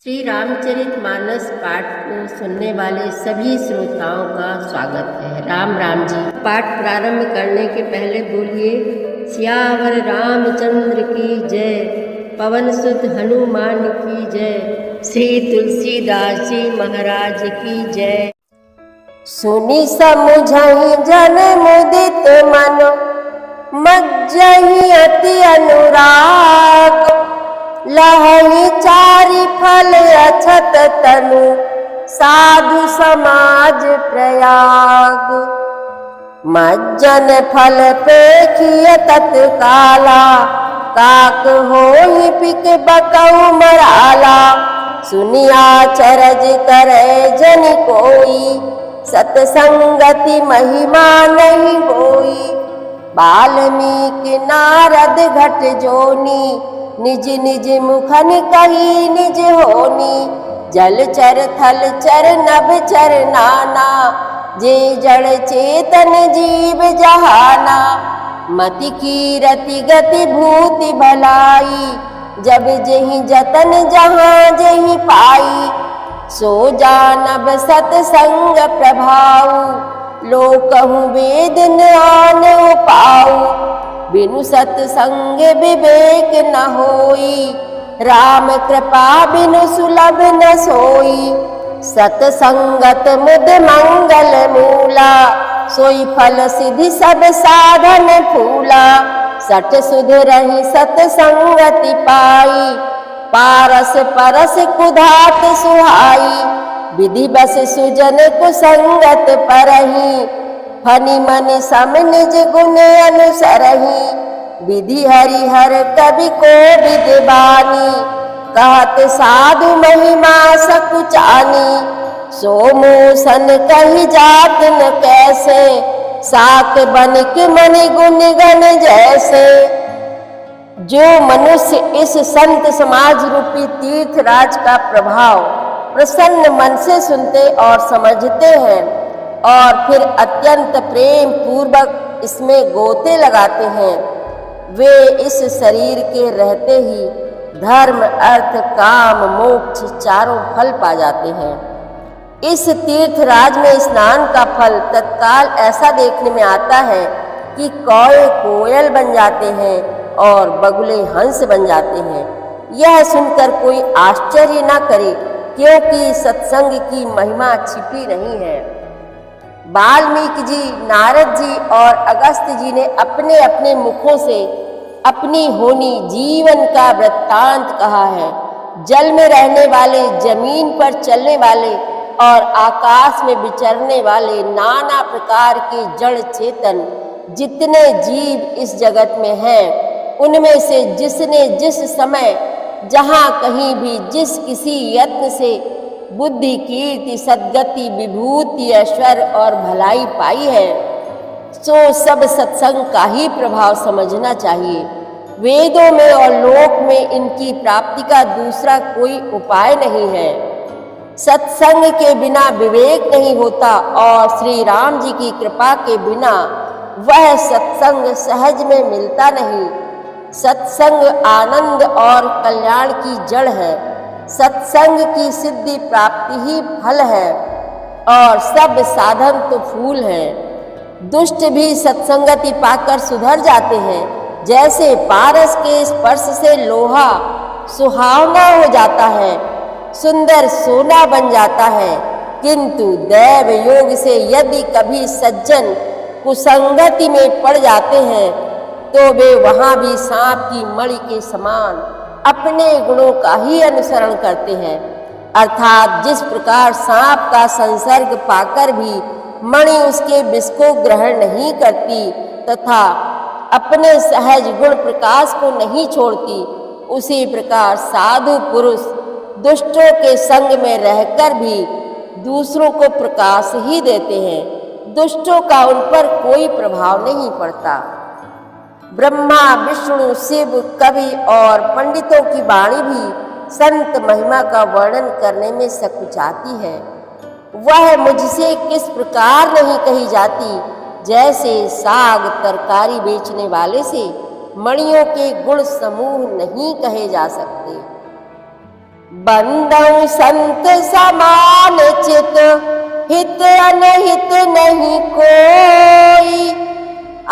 श्री रामचरितमानस पाठ को सुनने वाले सभी श्रोताओं का स्वागत है। राम राम जी। पाठ प्रारंभ करने के पहले बोलिए सियावर रामचंद्र की जय, पवन सुत हनुमान की जय, श्री तुलसीदास जी महाराज की जय। सुनि समुझहि जन मुदित मन, मज्जहि अति अनुराग, लहहि चारि फल अछत तनु, साधु समाज प्रयाग। मज्जन फल पेखिय तत्काला, काक होहि पिक बकहु मराला। सुनिया चरज करे जन कोई, सतसंगति महिमा नहीं होई। वाल्मीकि नारद घट जोनी, निज निज मुखन कही निज होनी। जल चर थल चर नभ चर नाना, जे जड़ चेतन जीव जहाना। मति कीरति गति भूति भलाई, जब जेहि जतन जहाँ जेहि पाई। सो जानब सतसंग प्रभाऊ, लोकहु वेद न आन पाऊ। बिनु सतसंग विवेक न होई, राम कृपा बिनु सुलभ न सोई। सतसंगत मुद मंगल मूला, सोई फल सिद्धि सब साधन फूला। सठ सुध रही सतसंगति पाई, पारस परस कुधात सुहाई। विधि बस सुजन कुसंगत परही, फनि मनि सम निज गुण अनुसरही। विधि हरिहर कवि को विद्वानी, कहत साधु महिमा सकुचानी। सो मूसन कही जात न कैसे, साक बनिक मनि गुण गण जैसे। जो मनुष्य इस संत समाज रूपी तीर्थराज का प्रभाव प्रसन्न मन से सुनते और समझते हैं, और फिर अत्यंत प्रेम पूर्वक इसमें गोते लगाते हैं, वे इस शरीर के रहते ही धर्म अर्थ काम मोक्ष चारों फल पा जाते हैं। इस तीर्थराज में स्नान का फल तत्काल ऐसा देखने में आता है कि कौए कोयल बन जाते हैं और बगुले हंस बन जाते हैं। यह सुनकर कोई आश्चर्य न करे, क्योंकि सत्संग की महिमा छिपी नहीं है। वाल्मीकि जी, नारद जी और अगस्त्य जी ने अपने अपने मुखों से अपनी होनी जीवन का वृत्तांत कहा है। जल में रहने वाले, जमीन पर चलने वाले और आकाश में विचरने वाले नाना प्रकार के जड़ चेतन जितने जीव इस जगत में हैं, उनमें से जिसने जिस समय जहाँ कहीं भी जिस किसी यत्न से बुद्धि कीर्ति सद्गति विभूति ऐश्वर्य और भलाई पाई है, सो सब सत्संग का ही प्रभाव समझना चाहिए। वेदों में और लोक में इनकी प्राप्ति का दूसरा कोई उपाय नहीं है। सत्संग के बिना विवेक नहीं होता, और श्री राम जी की कृपा के बिना वह सत्संग सहज में मिलता नहीं। सत्संग आनंद और कल्याण की जड़ है। सत्संग की सिद्धि प्राप्ति ही फल है, और सब साधन तो फूल हैं। दुष्ट भी सत्संगति पाकर सुधर जाते हैं। जैसे पारस के स्पर्श से लोहा सुहावना हो जाता है, सुंदर सोना बन जाता है, किंतु दैव योग से यदि कभी सज्जन कुसंगति में पड़ जाते हैं, तो वे वहाँ भी सांप की मणि के समान अपने गुणों का ही अनुसरण करते हैं। अर्थात जिस प्रकार सांप का संसर्ग पाकर भी मणि उसके विष को ग्रहण नहीं करती तथा अपने सहज गुण प्रकाश को नहीं छोड़ती, उसी प्रकार साधु पुरुष दुष्टों के संग में रहकर भी दूसरों को प्रकाश ही देते हैं। दुष्टों का उन पर कोई प्रभाव नहीं पड़ता। ब्रह्मा विष्णु शिव कवि और पंडितों की वाणी भी संत महिमा का वर्णन करने में सकुचाती है। वह मुझसे किस प्रकार नहीं कही जाती, जैसे साग तरकारी बेचने वाले से मणियों के गुण समूह नहीं कहे जा सकते। बंदौ संत समान चित, हित अनहित नहीं कोई।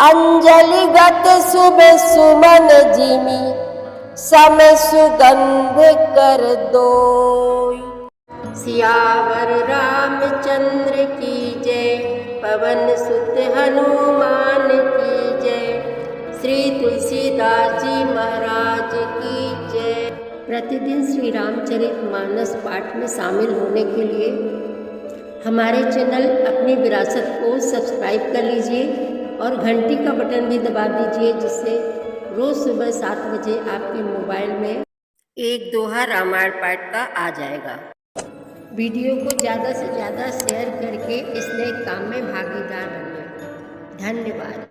अंजलि गत शुभ सुमन जिमि, सम सुगंध कर दोई। सियावर रामचंद्र की जय, पवन सुत हनुमान की जय, श्री तुलसीदास जी महाराज की जय। प्रतिदिन श्री रामचरितमानस पाठ में शामिल होने के लिए हमारे चैनल अपनी विरासत को सब्सक्राइब कर लीजिए और घंटी का बटन भी दबा दीजिए, जिससे रोज़ सुबह 7 बजे आपके मोबाइल में एक दोहा रामायण पाठ का आ जाएगा। वीडियो को ज़्यादा से ज़्यादा शेयर करके इस नए काम में भागीदार बनिए। धन्यवाद।